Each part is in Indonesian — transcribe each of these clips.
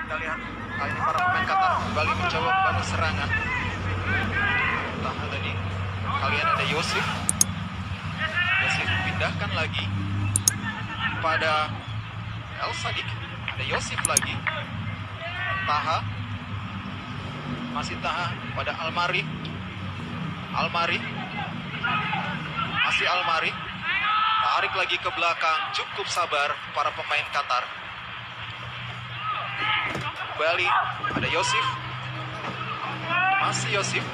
kita lihat kali ini para pemain Qatar kembali mencoba membangun serangan. Taha tadi, kalian ada Yosif pindahkan lagi pada El Sadik, ada Yosif lagi, Taha, masih Taha pada Almari, masih Almari, tarik lagi ke belakang, cukup sabar para pemain Qatar. Kembali ada Yosif, masih Yosif.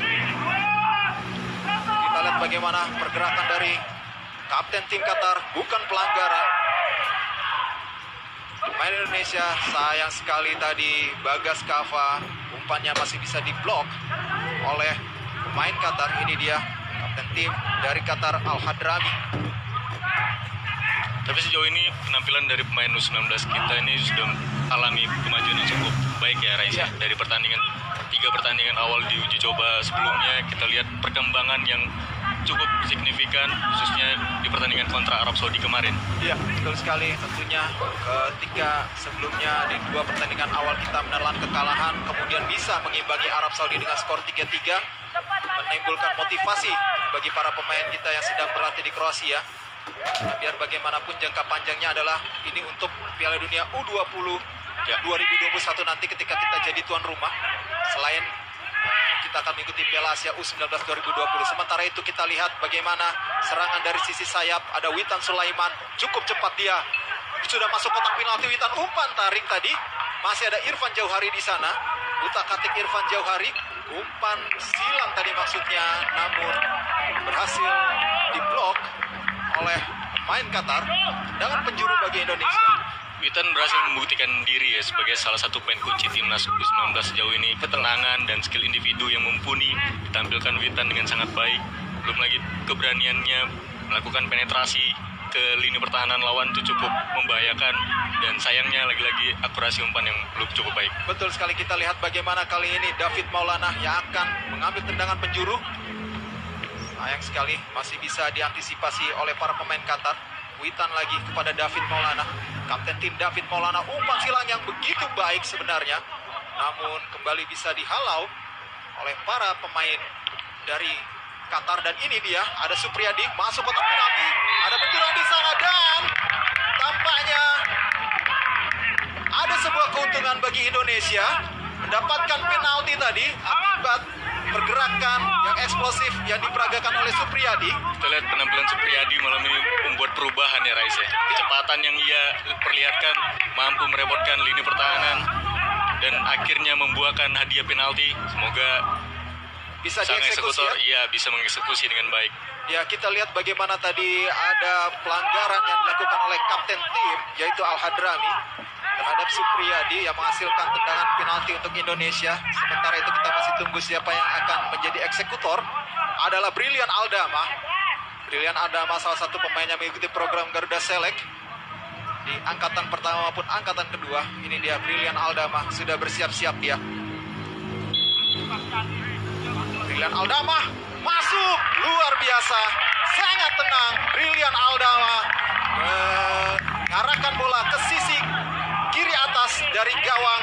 Kita lihat bagaimana pergerakan dari kapten tim Qatar, bukan pelanggaran. Pemain Indonesia sayang sekali tadi Bagas Kava umpannya masih bisa diblok oleh pemain Qatar. Ini dia kapten tim dari Qatar Al-Hadrami. Tapi sejauh ini penampilan dari pemain U19 kita ini sudah alami kemajuan yang cukup baik ya Rais. Ya. Dari pertandingan 3 pertandingan awal di uji coba sebelumnya kita lihat perkembangan yang cukup signifikan, khususnya di pertandingan kontra Arab Saudi kemarin. Iya, betul sekali. Tentunya ketika sebelumnya di 2 pertandingan awal kita menelan kekalahan, kemudian bisa mengimbangi Arab Saudi dengan skor 3-3, menimbulkan motivasi bagi para pemain kita yang sedang berlatih di Kroasia. Nah, biar bagaimanapun jangka panjangnya adalah ini untuk Piala Dunia U20 ya, 2021 nanti ketika kita jadi tuan rumah. Selain kita akan mengikuti Piala Asia U19 2020. Sementara itu kita lihat bagaimana serangan dari sisi sayap. Ada Witan Sulaiman, cukup cepat dia. Sudah masuk kotak penalti, Witan umpan tarik tadi. Masih ada Irfan Jauhari di sana. Utak-atik Irfan Jauhari, umpan silang tadi maksudnya, namun berhasil diblok oleh pemain Qatar. Dengan penjuru bagi Indonesia. Witan berhasil membuktikan diri ya sebagai salah satu pemain kunci timnas U19 sejauh ini. Ketenangan dan skill individu yang mumpuni ditampilkan Witan dengan sangat baik. Belum lagi keberaniannya melakukan penetrasi ke lini pertahanan lawan itu cukup membahayakan, dan sayangnya lagi-lagi akurasi umpan yang belum cukup baik. Betul sekali, kita lihat bagaimana kali ini David Maulana yang akan mengambil tendangan penjuru. Sayang sekali masih bisa diantisipasi oleh para pemain Qatar. Witan lagi kepada David Maulana, kapten tim David Maulana, umpan silang yang begitu baik sebenarnya, namun kembali bisa dihalau oleh para pemain dari Qatar. Dan ini dia, ada Supriyadi masuk kotak penalti, ada benturan di sana, dan tampaknya ada sebuah keuntungan bagi Indonesia mendapatkan penalti tadi akibat pergerakan yang eksplosif yang diperagakan oleh Supriyadi. Kita lihat penampilan Supriyadi malam ini membuat perubahan ya Rais ya. Kecepatan yang ia perlihatkan mampu merepotkan lini pertahanan dan akhirnya membuahkan hadiah penalti. Semoga Bisa sang dieksekusi eksekutor ya? bisa mengeksekusi dengan baik. Ya, kita lihat bagaimana tadi ada pelanggaran yang dilakukan oleh kapten tim, yaitu Al-Hadrami, terhadap Supriyadi yang menghasilkan tendangan penalti untuk Indonesia. Sementara itu kita masih tunggu siapa yang akan menjadi eksekutor. Adalah Brilian Aldama. Brilian Aldama salah satu pemain yang mengikuti program Garuda Select di angkatan pertama maupun angkatan kedua. Ini dia Brilian Aldama, sudah bersiap-siap dia. Brilian Aldama masuk, luar biasa, sangat tenang. Brilian Aldama mengarahkan bola ke sisi kiri atas dari gawang.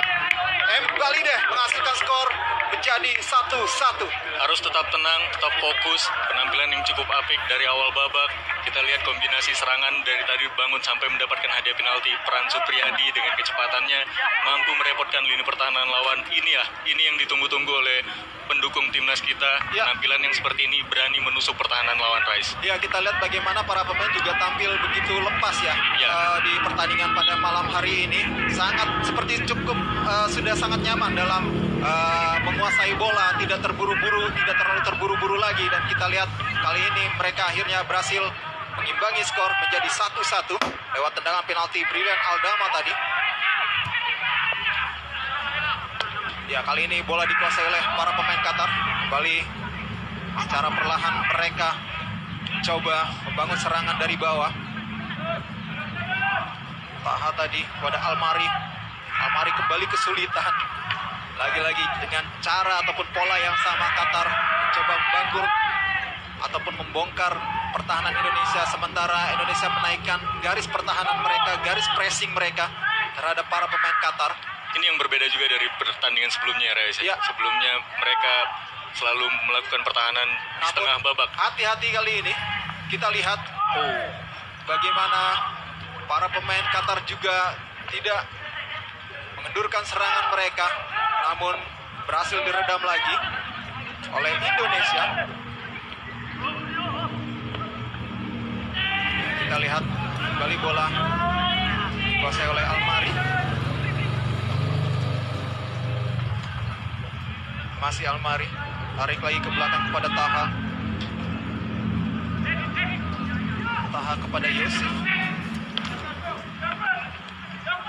Balide menghasilkan skor menjadi 1-1. Harus tetap tenang, tetap fokus. Penampilan yang cukup apik dari awal babak. Kita lihat kombinasi serangan dari tadi bangun sampai mendapatkan hadiah penalti. Peran Supriyadi dengan kecepatannya mampu merepotkan lini pertahanan lawan. Ini yang ditunggu-tunggu oleh pendukung timnas kita. Ya. Penampilan yang seperti ini berani menusuk pertahanan lawan, Rais. Ya, kita lihat bagaimana para pemain juga tampil begitu lepas ya, di pertandingan pada malam hari ini. Sangat seperti cukup sudah sangat nyaman dalam menguasai bola, tidak terburu-buru, tidak terlalu terburu-buru lagi. Dan kita lihat kali ini mereka akhirnya berhasil mengimbangi skor menjadi 1-1 lewat tendangan penalti Brilian Aldama tadi. Ya, kali ini bola dikuasai oleh para pemain Qatar. Kembali secara perlahan mereka coba membangun serangan dari bawah. Taha tadi pada Almari. Almari kembali kesulitan. Lagi-lagi dengan cara ataupun pola yang sama Qatar mencoba membangkur ataupun membongkar pertahanan Indonesia. Sementara Indonesia menaikkan garis pertahanan mereka, garis pressing mereka terhadap para pemain Qatar. Ini yang berbeda juga dari pertandingan sebelumnya, Rais. Ya. Sebelumnya mereka selalu melakukan pertahanan di setengah babak. Hati-hati kali ini. Kita lihat bagaimana para pemain Qatar juga tidak mengendurkan serangan mereka, namun berhasil diredam lagi oleh Indonesia. Kita lihat kembali bola dikuasai oleh Almari. Masih Almari, tarik lagi ke belakang kepada Taha. Taha kepada Yosef.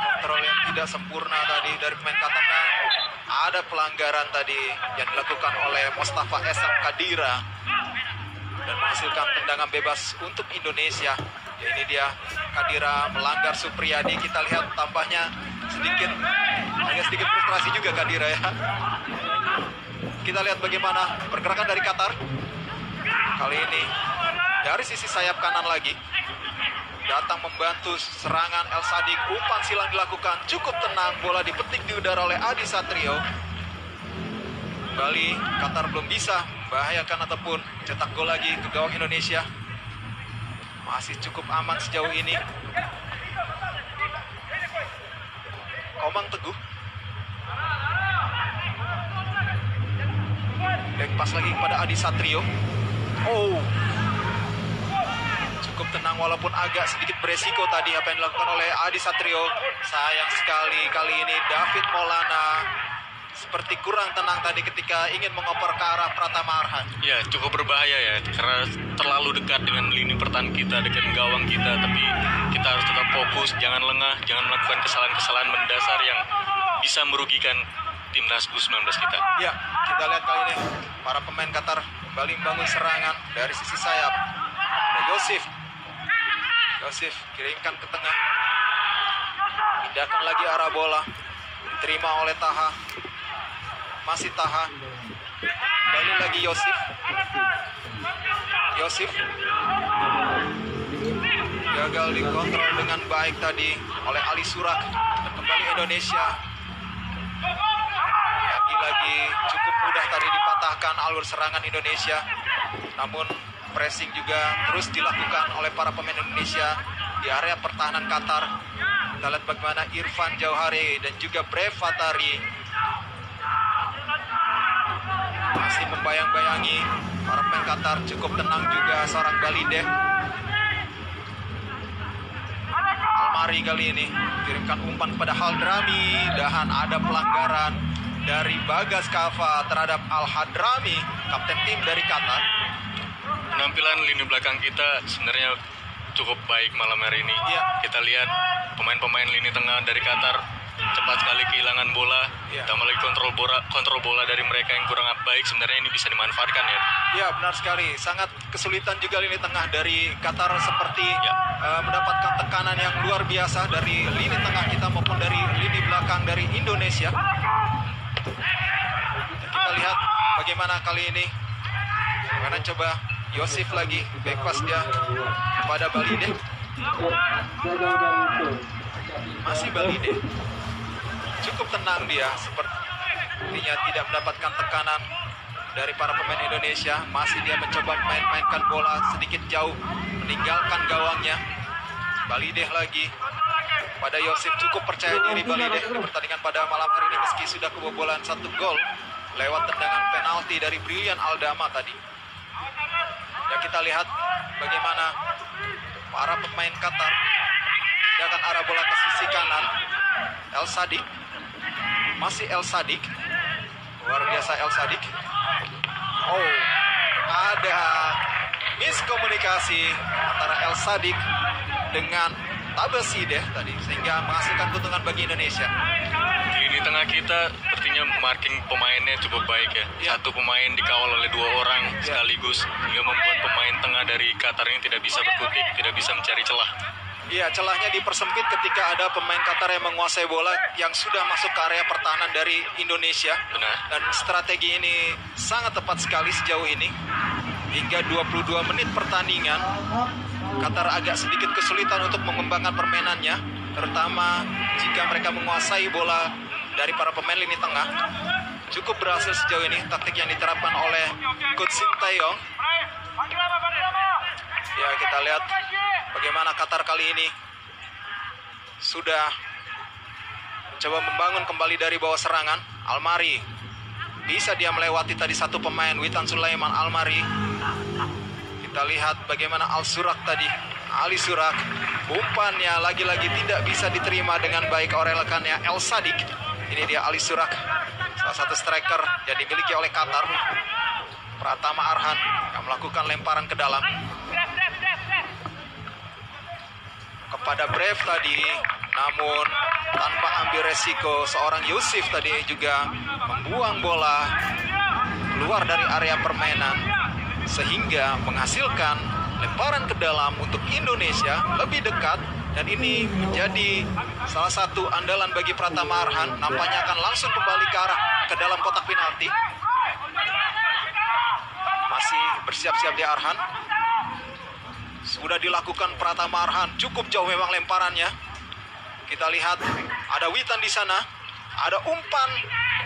Kontrol yang tidak sempurna tadi dari pemain Qatar. Ada pelanggaran tadi yang dilakukan oleh Mustafa Esam Kadira dan menghasilkan tendangan bebas untuk Indonesia. Ya, ini dia Kadira melanggar Supriyadi. Kita lihat tampaknya agak sedikit frustrasi juga Kadira ya. Kita lihat bagaimana pergerakan dari Qatar. Kali ini dari sisi sayap kanan lagi. Datang membantu serangan El Sadik. Umpan silang dilakukan. Cukup tenang. Bola dipetik di udara oleh Adi Satrio. Kembali Qatar belum bisa membahayakan ataupun cetak gol lagi ke gawang Indonesia. Masih cukup aman sejauh ini. Komang Teguh. Back pass lagi kepada Adi Satrio. Cukup tenang walaupun agak sedikit beresiko tadi apa yang dilakukan oleh Adi Satrio. Sayang sekali kali ini David Maulana seperti kurang tenang tadi ketika ingin mengoper ke arah Pratama Arhan. Ya, cukup berbahaya ya, karena terlalu dekat dengan lini pertahanan kita, dekat gawang kita. Tapi kita harus tetap fokus, jangan lengah, jangan melakukan kesalahan-kesalahan mendasar yang bisa merugikan timnas U19 kita. Ya, kita lihat kali ini para pemain Qatar kembali membangun serangan dari sisi sayap. Ada Yosef kirimkan ke tengah. Pindahkan lagi arah bola. Diterima oleh Taha. Masih Taha. Kembali lagi Yosef. Gagal dikontrol dengan baik tadi oleh Ali Surak. Dan kembali Indonesia. Lagi cukup mudah tadi dipatahkan alur serangan Indonesia. Namun pressing juga terus dilakukan oleh para pemain Indonesia di area pertahanan Qatar. Kita lihat bagaimana Irfan Jauhari dan juga Brevatari masih membayang-bayangi para pemain Qatar. Cukup tenang juga seorang Balideh. Almari kali ini kirimkan umpan kepada Haldrami. Dan ada pelanggaran dari Bagas Kava terhadap Al-Hadrami, kapten tim dari Qatar. Penampilan lini belakang kita sebenarnya cukup baik malam hari ini. Ya. Kita lihat pemain-pemain lini tengah dari Qatar cepat sekali kehilangan bola. Ya. Tambah lagi kontrol bola dari mereka yang kurang baik. Sebenarnya ini bisa dimanfaatkan ya. Ya, benar sekali. Sangat kesulitan juga lini tengah dari Qatar seperti mendapatkan tekanan yang luar biasa dari lini tengah kita maupun dari lini belakang dari Indonesia. Kita lihat bagaimana kali ini. Karena coba Yosef lagi back pass dia kepada Balideh. Masih Balideh. Cukup tenang dia, sepertinya tidak mendapatkan tekanan dari para pemain Indonesia. Masih dia mencoba mainkan bola sedikit jauh, meninggalkan gawangnya. Balideh lagi pada Yosef. Cukup percaya diri Balideh di pertandingan pada malam hari ini meski sudah kebobolan 1 gol lewat tendangan penalti dari Brilian Aldama tadi. Ya, kita lihat bagaimana para pemain Qatar pindahkan arah bola ke sisi kanan. El Sadik, masih El Sadik, luar biasa El Sadik. Ada miskomunikasi antara El Sadik dengan Tabasideh tadi sehingga menghasilkan keuntungan bagi Indonesia. Lini tengah kita sepertinya marking pemainnya cukup baik ya. Satu pemain dikawal oleh 2 orang sekaligus hingga membuat pemain tengah dari Qatar ini tidak bisa berkutik, tidak bisa mencari celah. Iya, celahnya dipersempit ketika ada pemain Qatar yang menguasai bola yang sudah masuk ke area pertahanan dari Indonesia. Benar. Dan strategi ini sangat tepat sekali sejauh ini. Hingga 22 menit pertandingan, Qatar agak sedikit kesulitan untuk mengembangkan permainannya, terutama jika mereka menguasai bola dari para pemain lini tengah. Cukup berhasil sejauh ini taktik yang diterapkan oleh Coach Sintayong. Ya, kita lihat bagaimana Qatar kali ini sudah mencoba membangun kembali dari bawah serangan. Almari bisa dia melewati tadi satu pemain, Witan Sulaiman Almari. Kita lihat bagaimana Al-Surak tadi, Ali Surak, umpannya lagi-lagi tidak bisa diterima dengan baik oleh rekannya El Sadik. Ini dia Ali Surak, salah satu striker yang dimiliki oleh Qatar. Pratama Arhan yang melakukan lemparan ke dalam kepada Brave tadi, namun tanpa ambil resiko. Seorang Yusuf tadi juga membuang bola keluar dari area permainan sehingga menghasilkan lemparan ke dalam untuk Indonesia lebih dekat, dan ini menjadi salah satu andalan bagi Pratama Arhan. Nampaknya akan langsung kembali ke dalam kotak penalti. Masih bersiap-siap di Arhan. Sudah dilakukan Pratama Arhan, cukup jauh memang lemparannya. Kita lihat ada Witan di sana, ada umpan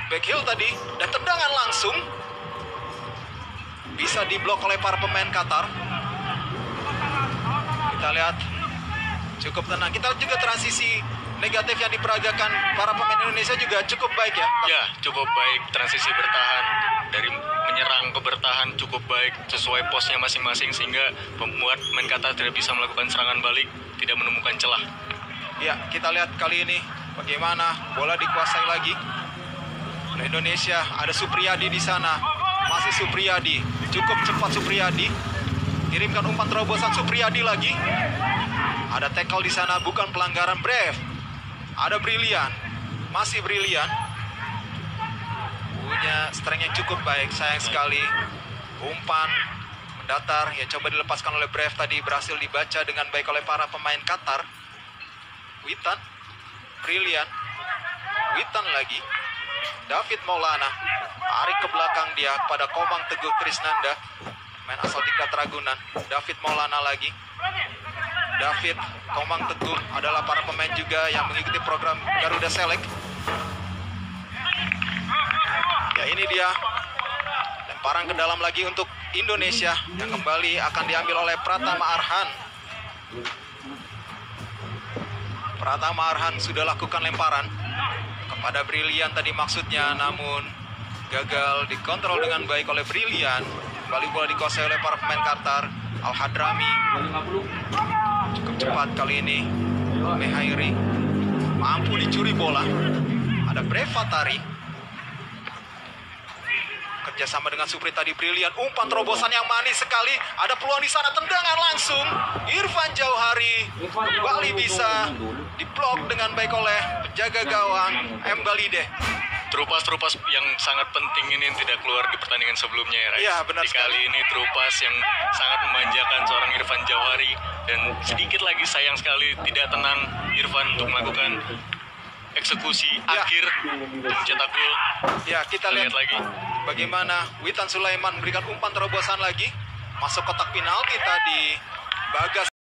backheel tadi dan tendangan langsung bisa diblok oleh para pemain Qatar. Kita lihat cukup tenang. Kita juga transisi negatif yang diperagakan para pemain Indonesia juga cukup baik ya. Ya, cukup baik. Transisi bertahan dari menyerang ke bertahan cukup baik sesuai posnya masing-masing sehingga membuat pemain Qatar tidak bisa melakukan serangan balik, tidak menemukan celah. Ya, kita lihat kali ini bagaimana bola dikuasai lagi oleh Indonesia. Ada Supriyadi di sana, masih Supriyadi, cukup cepat Supriyadi. Kirimkan umpan terobosan Supriyadi lagi. Ada tackle di sana, bukan pelanggaran. Brave. Ada Brilian, masih Brilian. Punya strength yang cukup baik, sayang sekali. Umpan mendatar, ya coba dilepaskan oleh Brave tadi, berhasil dibaca dengan baik oleh para pemain Qatar. Witan, Brilian, Witan lagi. David Maulana, tarik ke belakang dia pada Komang Teguh Krisnanda, main asal Diklat Ragunan. David Maulana lagi. David, Komang Teguh adalah para pemain juga yang mengikuti program Garuda Select. Ya, ini dia lemparan ke dalam lagi untuk Indonesia yang kembali akan diambil oleh Pratama Arhan. Pratama Arhan sudah lakukan lemparan kepada Brilian tadi maksudnya, namun gagal dikontrol dengan baik oleh Brilian. Kembali bola dikuasai oleh para pemain Qatar. Al-Hadrami cukup cepat kali ini. Mehairi mampu dicuri bola. Ada Brevatari kerjasama dengan Supri tadi. Brilian, umpan terobosan yang manis sekali. Ada peluang di sana, tendangan langsung. Irfan Jauhari kembali bisa diblok dengan baik oleh penjaga gawang Mbalide. Terupas yang sangat penting ini tidak keluar di pertandingan sebelumnya ya, Rais. Iya, benar di sekali. kali ini terupas yang sangat memanjakan seorang Irfan Jauhari, dan sedikit lagi sayang sekali tidak tenang Irfan untuk melakukan eksekusi akhir mencetak gol. Ya, kita lihat lagi bagaimana Witan Sulaiman memberikan umpan terobosan lagi masuk kotak penalti tadi. Bagas